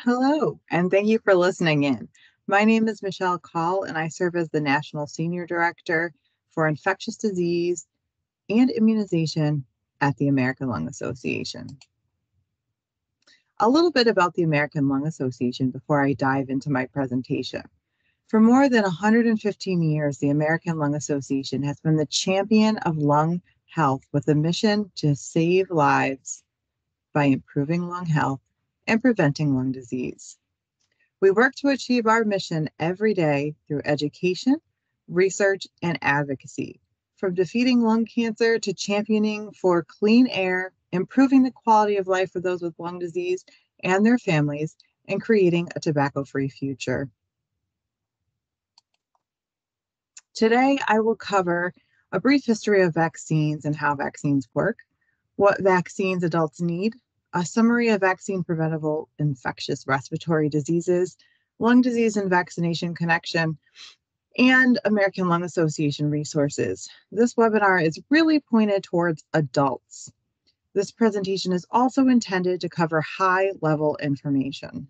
Hello, and thank you for listening in. My name is Michelle Caul, and I serve as the National Senior Director for Infectious Disease and Immunization at the American Lung Association. A little bit about the American Lung Association before I dive into my presentation. For more than 115 years, the American Lung Association has been the champion of lung health with a mission to save lives by improving lung health and preventing lung disease. We work to achieve our mission every day through education, research, and advocacy, from defeating lung cancer to championing for clean air, improving the quality of life for those with lung disease and their families, and creating a tobacco-free future. Today, I will cover a brief history of vaccines and how vaccines work, what vaccines adults need, a summary of vaccine-preventable infectious respiratory diseases, lung disease and vaccination connection, and American Lung Association resources. This webinar is really pointed towards adults. This presentation is also intended to cover high-level information.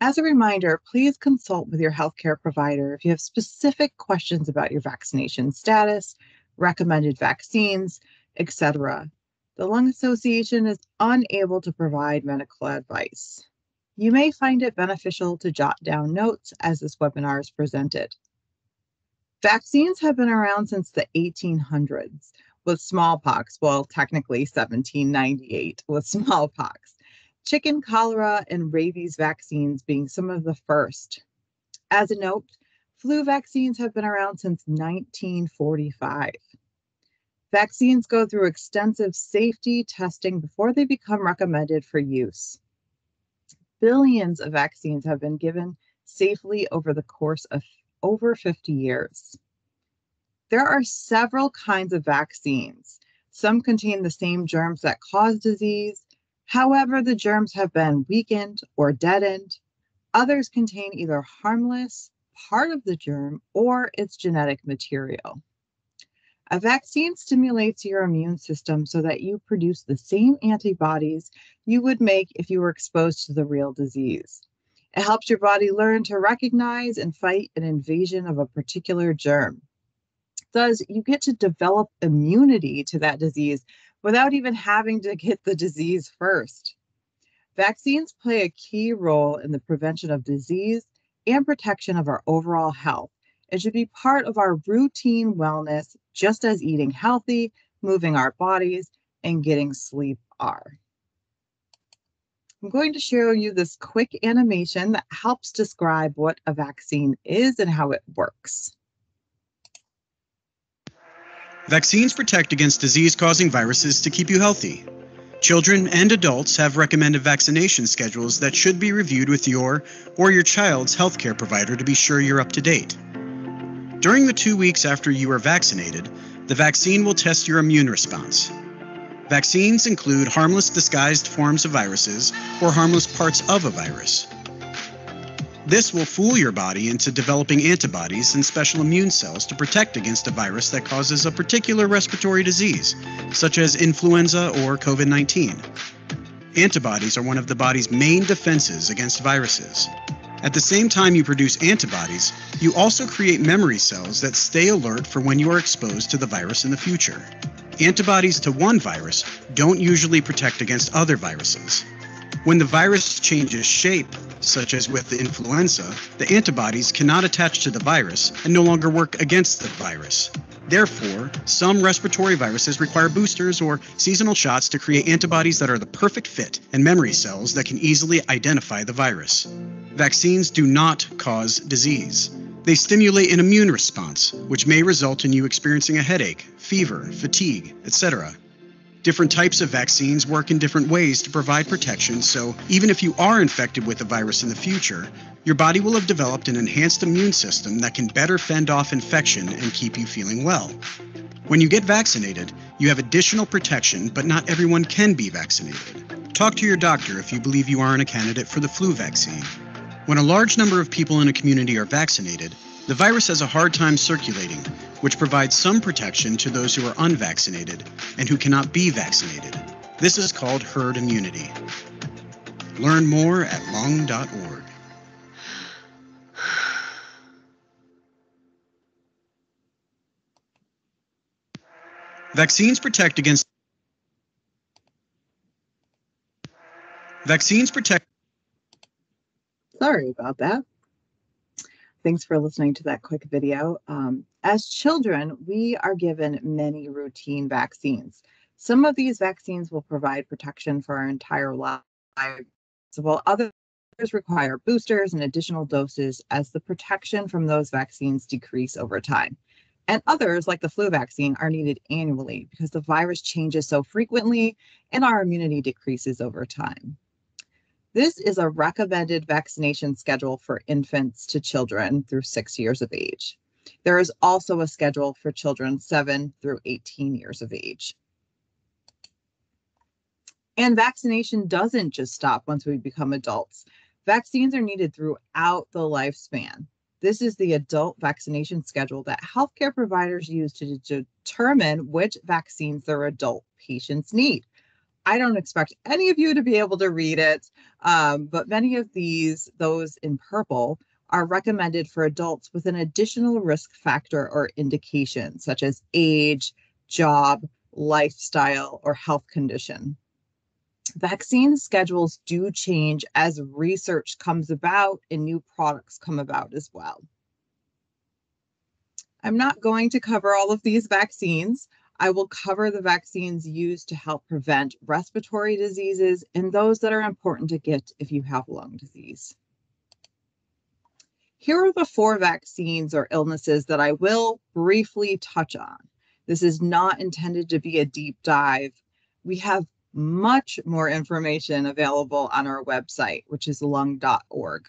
As a reminder, please consult with your healthcare provider if you have specific questions about your vaccination status, recommended vaccines, etc. The Lung Association is unable to provide medical advice. You may find it beneficial to jot down notes as this webinar is presented. Vaccines have been around since the 1800s with smallpox, well, technically 1798 with smallpox, chicken, cholera, and rabies vaccines being some of the first. As a note, flu vaccines have been around since 1945. Vaccines go through extensive safety testing before they become recommended for use. Billions of vaccines have been given safely over the course of over 50 years. There are several kinds of vaccines. Some contain the same germs that cause disease. However, the germs have been weakened or deadened. Others contain either harmless, part of the germ, or its genetic material. A vaccine stimulates your immune system so that you produce the same antibodies you would make if you were exposed to the real disease. It helps your body learn to recognize and fight an invasion of a particular germ. Thus, you get to develop immunity to that disease without even having to get the disease first. Vaccines play a key role in the prevention of disease and protection of our overall health. It should be part of our routine wellness, just as eating healthy, moving our bodies, and getting sleep are. I'm going to show you this quick animation that helps describe what a vaccine is and how it works. Vaccines protect against disease-causing viruses to keep you healthy. Children and adults have recommended vaccination schedules that should be reviewed with your or your child's healthcare provider to be sure you're up to date. During the 2 weeks after you are vaccinated, the vaccine will test your immune response. Vaccines include harmless disguised forms of viruses or harmless parts of a virus. This will fool your body into developing antibodies and special immune cells to protect against a virus that causes a particular respiratory disease, such as influenza or COVID-19. Antibodies are one of the body's main defenses against viruses. At the same time you produce antibodies, you also create memory cells that stay alert for when you are exposed to the virus in the future. Antibodies to one virus don't usually protect against other viruses. When the virus changes shape, such as with the influenza, the antibodies cannot attach to the virus and no longer work against the virus. Therefore, some respiratory viruses require boosters or seasonal shots to create antibodies that are the perfect fit and memory cells that can easily identify the virus. Vaccines do not cause disease. They stimulate an immune response, which may result in you experiencing a headache, fever, fatigue, etc. Different types of vaccines work in different ways to provide protection, so even if you are infected with a virus in the future, your body will have developed an enhanced immune system that can better fend off infection and keep you feeling well. When you get vaccinated, you have additional protection, but not everyone can be vaccinated. Talk to your doctor if you believe you aren't a candidate for the flu vaccine. When a large number of people in a community are vaccinated, the virus has a hard time circulating, which provides some protection to those who are unvaccinated and who cannot be vaccinated. This is called herd immunity. Learn more at lung.org. Vaccines protect against Sorry about that. Thanks for listening to that quick video. As children, we are given many routine vaccines. Some of these vaccines will provide protection for our entire life, while others require boosters and additional doses as the protection from those vaccines decrease over time. And others, like the flu vaccine, are needed annually because the virus changes so frequently and our immunity decreases over time. This is a recommended vaccination schedule for infants to children through 6 years of age. There is also a schedule for children 7 through 18 years of age. And vaccination doesn't just stop once we become adults. Vaccines are needed throughout the lifespan. This is the adult vaccination schedule that healthcare providers use to determine which vaccines their adult patients need. I don't expect any of you to be able to read it, but many of those in purple, are recommended for adults with an additional risk factor or indication, such as age, job, lifestyle, or health condition. Vaccine schedules do change as research comes about and new products come about as well. I'm not going to cover all of these vaccines. I will cover the vaccines used to help prevent respiratory diseases and those that are important to get if you have lung disease. Here are the 4 vaccines or illnesses that I will briefly touch on. This is not intended to be a deep dive. We have much more information available on our website, which is lung.org.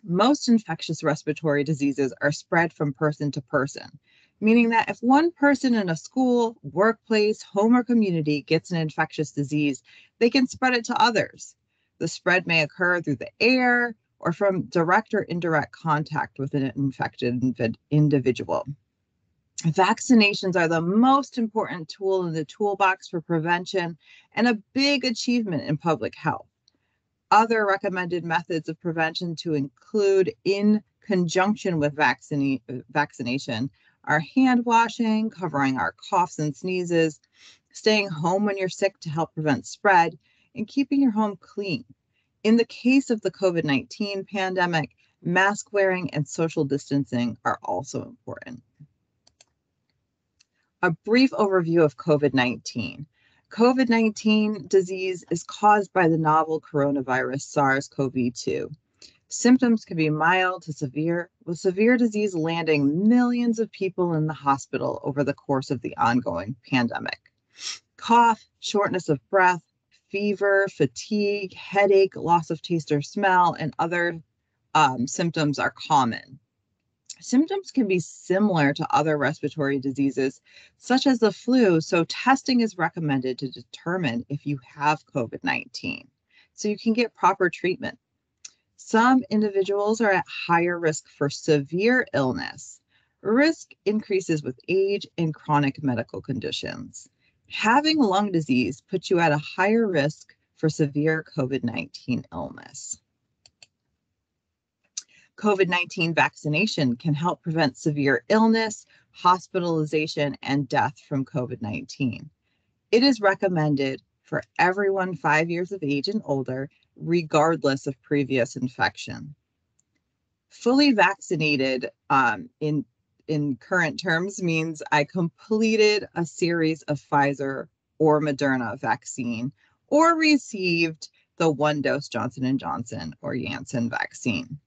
Most infectious respiratory diseases are spread from person to person, meaning that if one person in a school, workplace, home, or community gets an infectious disease, they can spread it to others. The spread may occur through the air or from direct or indirect contact with an infected individual. Vaccinations are the most important tool in the toolbox for prevention and a big achievement in public health. Other recommended methods of prevention to include in conjunction with vaccination are hand washing, covering our coughs and sneezes, staying home when you're sick to help prevent spread, and keeping your home clean. In the case of the COVID-19 pandemic, mask wearing and social distancing are also important. A brief overview of COVID-19. COVID-19 disease is caused by the novel coronavirus SARS-CoV-2. Symptoms can be mild to severe, with severe disease landing millions of people in the hospital over the course of the ongoing pandemic. Cough, shortness of breath, fever, fatigue, headache, loss of taste or smell, and other symptoms are common. Symptoms can be similar to other respiratory diseases, such as the flu, so testing is recommended to determine if you have COVID-19, so you can get proper treatment. Some individuals are at higher risk for severe illness. Risk increases with age and chronic medical conditions. Having lung disease puts you at a higher risk for severe COVID-19 illness. COVID-19 vaccination can help prevent severe illness, hospitalization, and death from COVID-19. It is recommended for everyone 5 years of age and older, regardless of previous infection. Fully vaccinated in current terms means I completed a series of Pfizer or Moderna vaccine or received the 1-dose Johnson & Johnson or Janssen vaccine.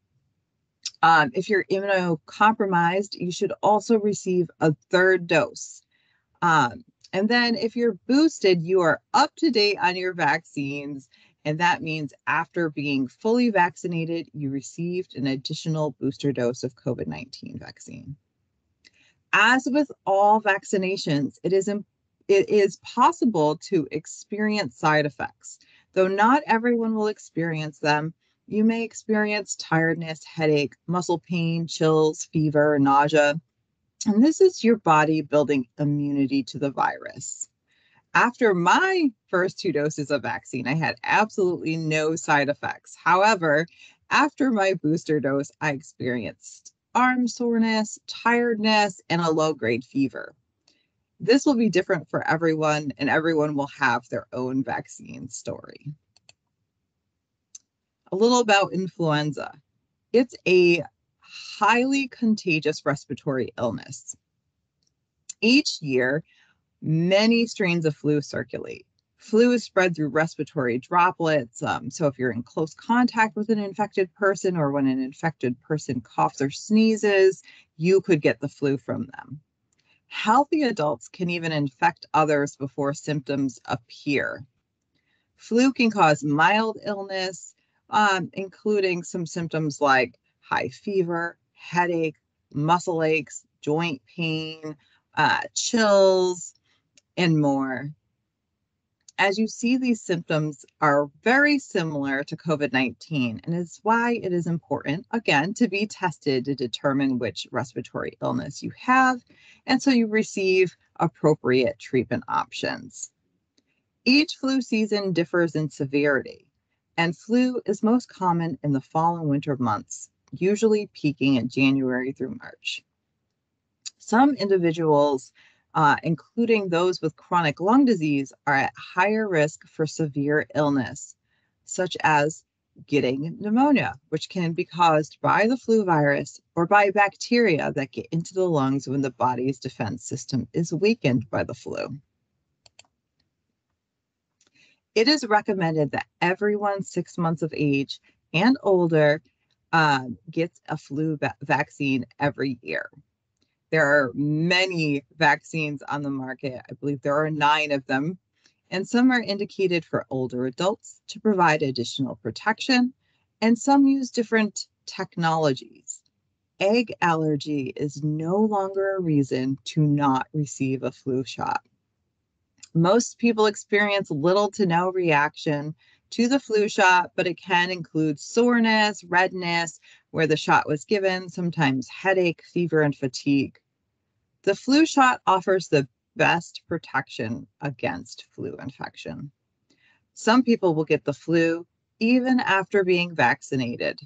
If you're immunocompromised, you should also receive a 3rd dose. And then if you're boosted, you are up to date on your vaccines. And that means after being fully vaccinated, you received an additional booster dose of COVID-19 vaccine. As with all vaccinations, it is possible to experience side effects. Though not everyone will experience them, you may experience tiredness, headache, muscle pain, chills, fever, nausea. And this is your body building immunity to the virus. After my first 2 doses of vaccine, I had absolutely no side effects. However, after my booster dose, I experienced arm soreness, tiredness, and a low-grade fever. This will be different for everyone, and everyone will have their own vaccine story. A little about influenza. It's a highly contagious respiratory illness. Each year, many strains of flu circulate. Flu is spread through respiratory droplets. So if you're in close contact with an infected person, or when an infected person coughs or sneezes, you could get the flu from them. Healthy adults can even infect others before symptoms appear. Flu can cause mild illness, including some symptoms like high fever, headache, muscle aches, joint pain, chills, and more. As you see, these symptoms are very similar to COVID-19, and is why it is important, again, to be tested to determine which respiratory illness you have, and so you receive appropriate treatment options. Each flu season differs in severity, and flu is most common in the fall and winter months, usually peaking in January through March. Some individuals, including those with chronic lung disease, are at higher risk for severe illness, such as getting pneumonia, which can be caused by the flu virus or by bacteria that get into the lungs when the body's defense system is weakened by the flu. It is recommended that everyone 6 months of age and older gets a flu vaccine every year. There are many vaccines on the market. I believe there are 9 of them, and some are indicated for older adults to provide additional protection, and some use different technologies. Egg allergy is no longer a reason to not receive a flu shot. Most people experience little to no reaction to the flu shot, but it can include soreness, redness where the shot was given, sometimes headache, fever, and fatigue. The flu shot offers the best protection against flu infection. Some people will get the flu even after being vaccinated.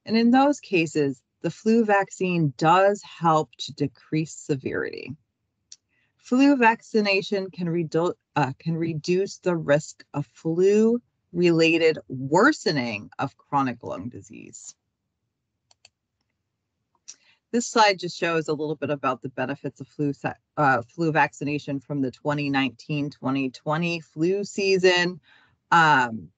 And in those cases, the flu vaccine does help to decrease severity. Flu vaccination can reduce the risk of flu-related worsening of chronic lung disease. This slide just shows a little bit about the benefits of flu vaccination from the 2019-2020 flu season. The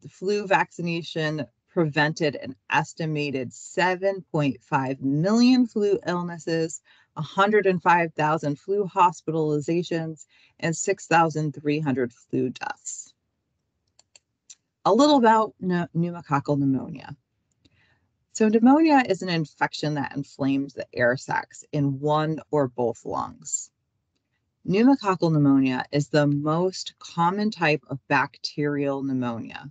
flu vaccination prevented an estimated 7.5 million flu illnesses, 105,000 flu hospitalizations, and 6,300 flu deaths. A little about pneumococcal pneumonia. So pneumonia is an infection that inflames the air sacs in one or both lungs. Pneumococcal pneumonia is the most common type of bacterial pneumonia.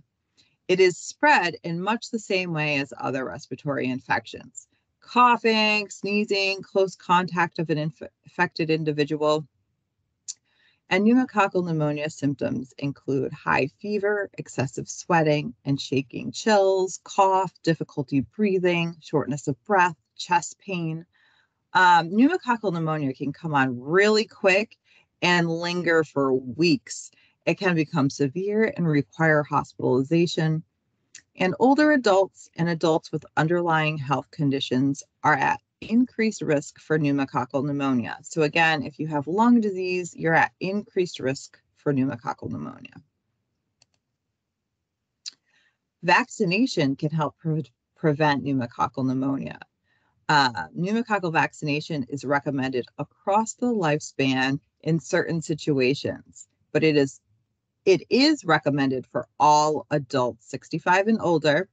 It is spread in much the same way as other respiratory infections. Coughing, sneezing, close contact of an infected individual. And pneumococcal pneumonia symptoms include high fever, excessive sweating and shaking, chills, cough, difficulty breathing, shortness of breath, chest pain. Pneumococcal pneumonia can come on really quick and linger for weeks. It can become severe and require hospitalization. And older adults and adults with underlying health conditions are at increased risk for pneumococcal pneumonia. So again, if you have lung disease, you're at increased risk for pneumococcal pneumonia. Vaccination can help prevent pneumococcal pneumonia. Pneumococcal vaccination is recommended across the lifespan in certain situations, but it is recommended for all adults 65 and older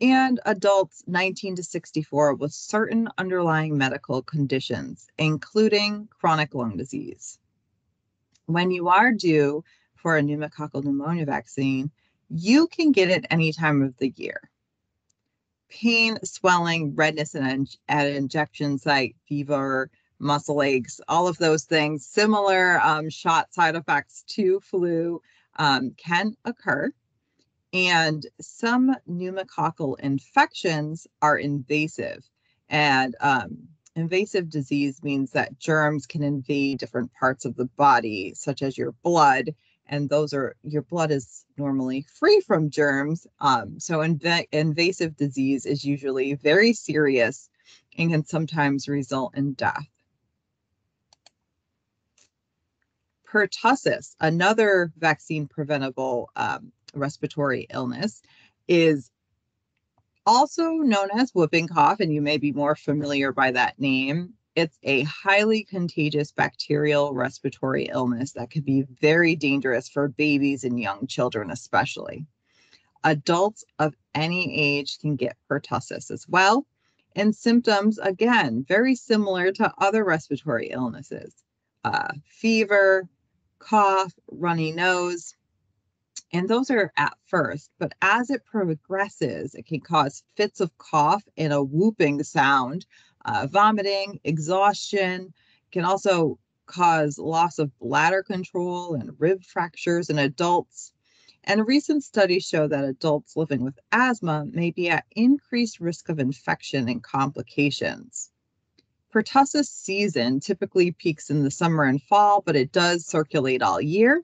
and adults 19 to 64 with certain underlying medical conditions, including chronic lung disease. When you are due for a pneumococcal pneumonia vaccine, you can get it any time of the year. Pain, swelling, redness at injection site, fever, muscle aches, all of those things. Similar shot side effects to flu can occur. And some pneumococcal infections are invasive. And invasive disease means that germs can invade different parts of the body, such as your blood. And your blood is normally free from germs. So invasive disease is usually very serious and can sometimes result in death. Pertussis, another vaccine preventable respiratory illness, is also known as whooping cough, and you may be more familiar by that name. It's a highly contagious bacterial respiratory illness that can be very dangerous for babies and young children, especially. Adults of any age can get pertussis as well. And symptoms, again, very similar to other respiratory illnesses. Fever, cough, runny nose, and those are at first, but as it progresses, it can cause fits of cough and a whooping sound, vomiting, exhaustion, can also cause loss of bladder control and rib fractures in adults. And recent studies show that adults living with asthma may be at increased risk of infection and complications. Pertussis season typically peaks in the summer and fall, but it does circulate all year.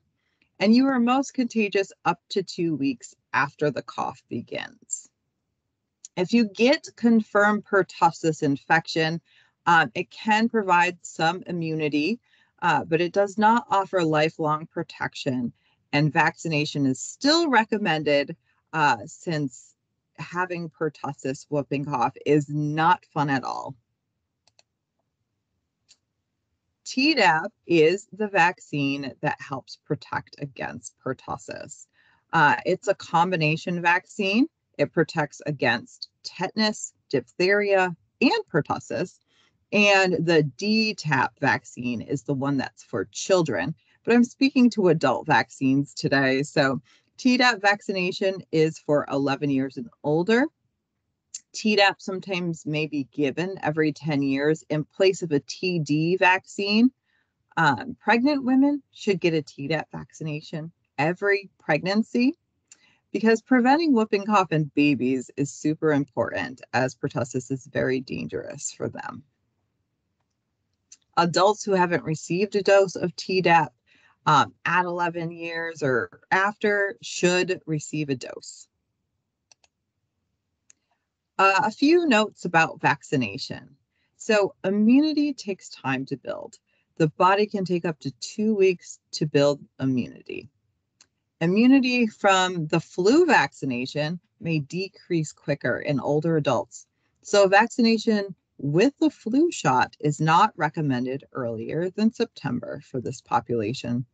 And you are most contagious up to 2 weeks after the cough begins. If you get confirmed pertussis infection, it can provide some immunity, but it does not offer lifelong protection. And vaccination is still recommended since having pertussis whooping cough is not fun at all. Tdap is the vaccine that helps protect against pertussis. It's a combination vaccine. It protects against tetanus, diphtheria, and pertussis. And the Tdap vaccine is the one that's for children. But I'm speaking to adult vaccines today. So Tdap vaccination is for 11 years and older. Tdap sometimes may be given every 10 years in place of a TD vaccine. Pregnant women should get a Tdap vaccination every pregnancy because preventing whooping cough in babies is super important, as pertussis is very dangerous for them. Adults who haven't received a dose of Tdap at 11 years or after should receive a dose. A few notes about vaccination. So immunity takes time to build. The body can take up to 2 weeks to build immunity. Immunity from the flu vaccination may decrease quicker in older adults. So vaccination with the flu shot is not recommended earlier than September for this population.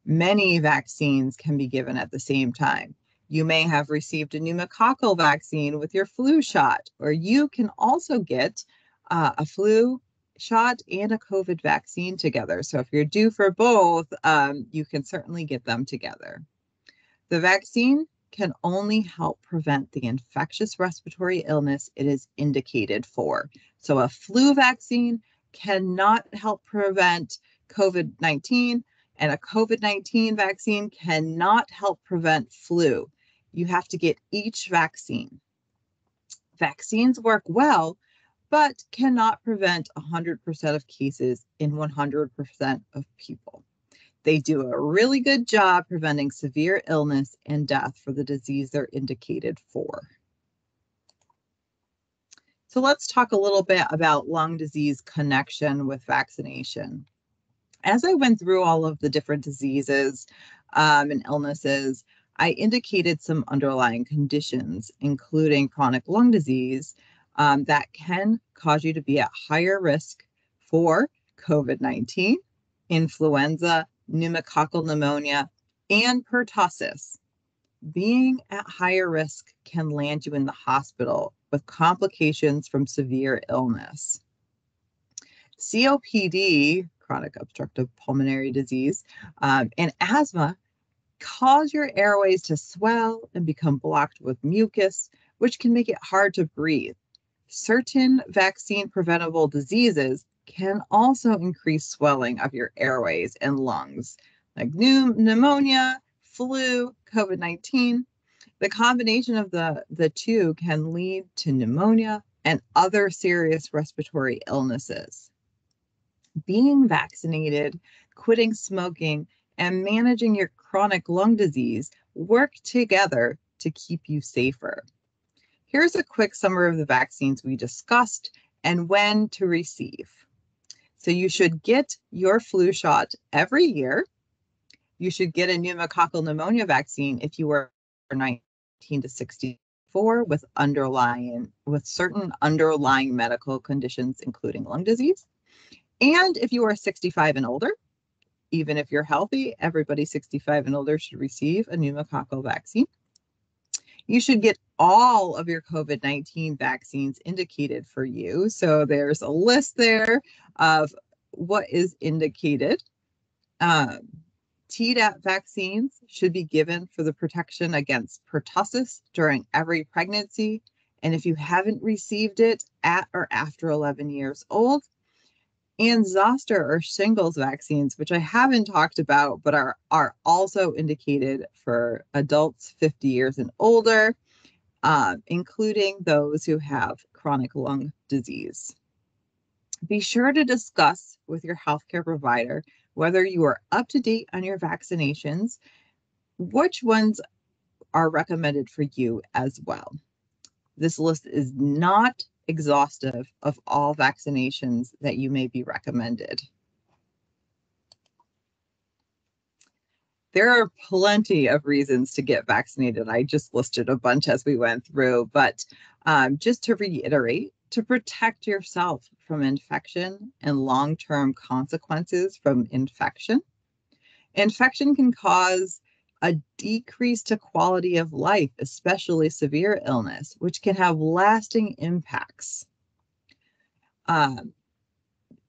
Many vaccines can be given at the same time. You may have received a pneumococcal vaccine with your flu shot, or you can also get a flu shot and a COVID vaccine together. So if you're due for both, you can certainly get them together. The vaccine can only help prevent the infectious respiratory illness it is indicated for. So a flu vaccine cannot help prevent COVID-19, and a COVID-19 vaccine cannot help prevent flu. You have to get each vaccine. Vaccines work well, but cannot prevent 100% of cases in 100% of people. They do a really good job preventing severe illness and death for the disease they're indicated for. So let's talk a little bit about lung disease connection with vaccination. As I went through all of the different diseases and illnesses, I indicated some underlying conditions, including chronic lung disease, that can cause you to be at higher risk for COVID-19, influenza, pneumococcal pneumonia, and pertussis. Being at higher risk can land you in the hospital with complications from severe illness. COPD, chronic obstructive pulmonary disease, and asthma cause your airways to swell and become blocked with mucus, which can make it hard to breathe. Certain vaccine preventable diseases can also increase swelling of your airways and lungs, like pneumonia, flu, COVID-19. The combination of the two can lead to pneumonia and other serious respiratory illnesses. Being vaccinated, quitting smoking, and managing your chronic lung disease work together to keep you safer. Here's a quick summary of the vaccines we discussed and when to receive. So you should get your flu shot every year. You should get a pneumococcal pneumonia vaccine if you are 19 to 64 with certain underlying medical conditions, including lung disease. And if you are 65 and older, even if you're healthy, everybody 65 and older should receive a pneumococcal vaccine. You should get all of your COVID-19 vaccines indicated for you. So there's a list there of what is indicated. Tdap vaccines should be given for the protection against pertussis during every pregnancy. And if you haven't received it at or after 11 years old, and zoster or shingles vaccines, which I haven't talked about, but are also indicated for adults 50 years and older, including those who have chronic lung disease. Be sure to discuss with your healthcare provider whether you are up to date on your vaccinations, which ones are recommended for you as well. This list is not exhaustive of all vaccinations that you may be recommended. There are plenty of reasons to get vaccinated. I just listed a bunch as we went through, but just to reiterate, to protect yourself from infection and long-term consequences from infection. Infection can cause a decrease to quality of life, especially severe illness, which can have lasting impacts.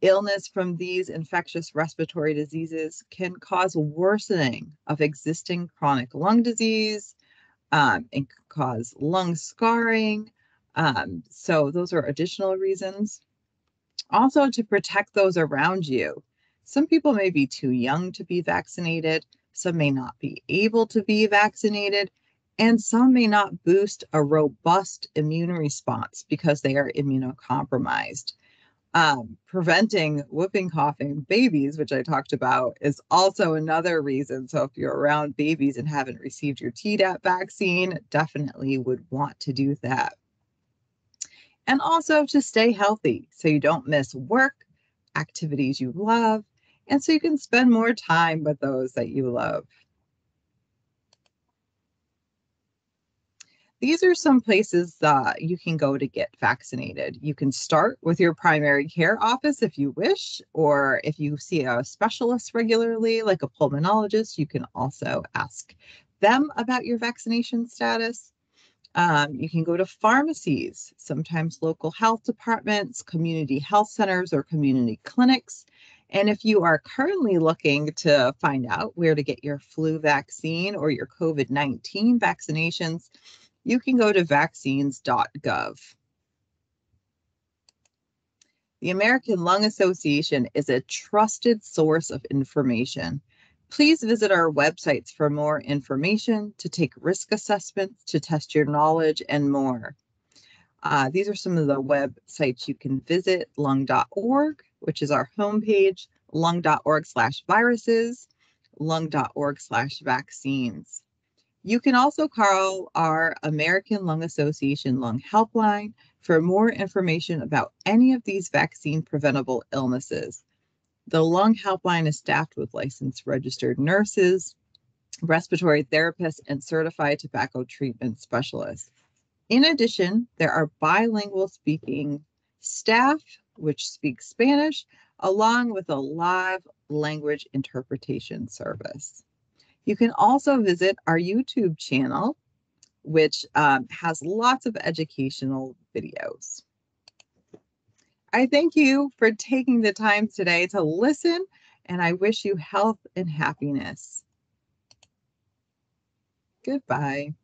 Illness from these infectious respiratory diseases can cause worsening of existing chronic lung disease. It can cause lung scarring. So those are additional reasons. Also, to protect those around you. Some people may be too young to be vaccinated. Some may not be able to be vaccinated. And some may not boost a robust immune response because they are immunocompromised. Preventing whooping cough in babies, which I talked about, is also another reason. So if you're around babies and haven't received your Tdap vaccine, definitely would want to do that. And also to stay healthy so you don't miss work, activities you love, and so you can spend more time with those that you love. These are some places that you can go to get vaccinated. You can start with your primary care office if you wish, or if you see a specialist regularly, like a pulmonologist, you can also ask them about your vaccination status. You can go to pharmacies, sometimes local health departments, community health centers, or community clinics. And if you are currently looking to find out where to get your flu vaccine or your COVID-19 vaccinations, you can go to vaccines.gov. The American Lung Association is a trusted source of information. Please visit our websites for more information, to take risk assessments, to test your knowledge, and more. These are some of the websites you can visit: lung.org, which is our homepage, lung.org/viruses, lung.org/vaccines. You can also call our American Lung Association Lung Helpline for more information about any of these vaccine-preventable illnesses. The Lung Helpline is staffed with licensed registered nurses, respiratory therapists, and certified tobacco treatment specialists. In addition, there are bilingual speaking staff, which speaks Spanish, along with a live language interpretation service. You can also visit our YouTube channel, which has lots of educational videos. I thank you for taking the time today to listen, and I wish you health and happiness. Goodbye.